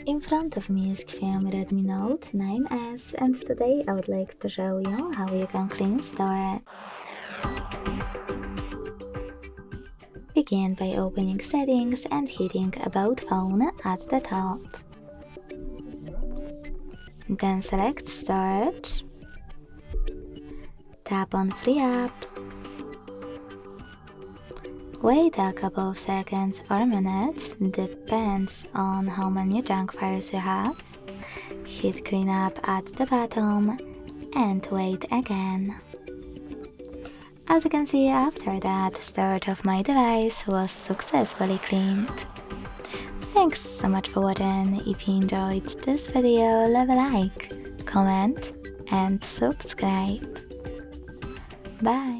In front of me is Xiaomi Redmi Note 9S, and today I would like to show you how you can clean storage. Begin by opening Settings and hitting About Phone at the top. Then select Storage. Tap on Free Up. Wait a couple of seconds or minutes, depends on how many junk files you have. Hit Clean Up at the bottom and wait again. As you can see, after that, storage of my device was successfully cleaned. Thanks so much for watching. If you enjoyed this video, leave a like, comment and subscribe. Bye!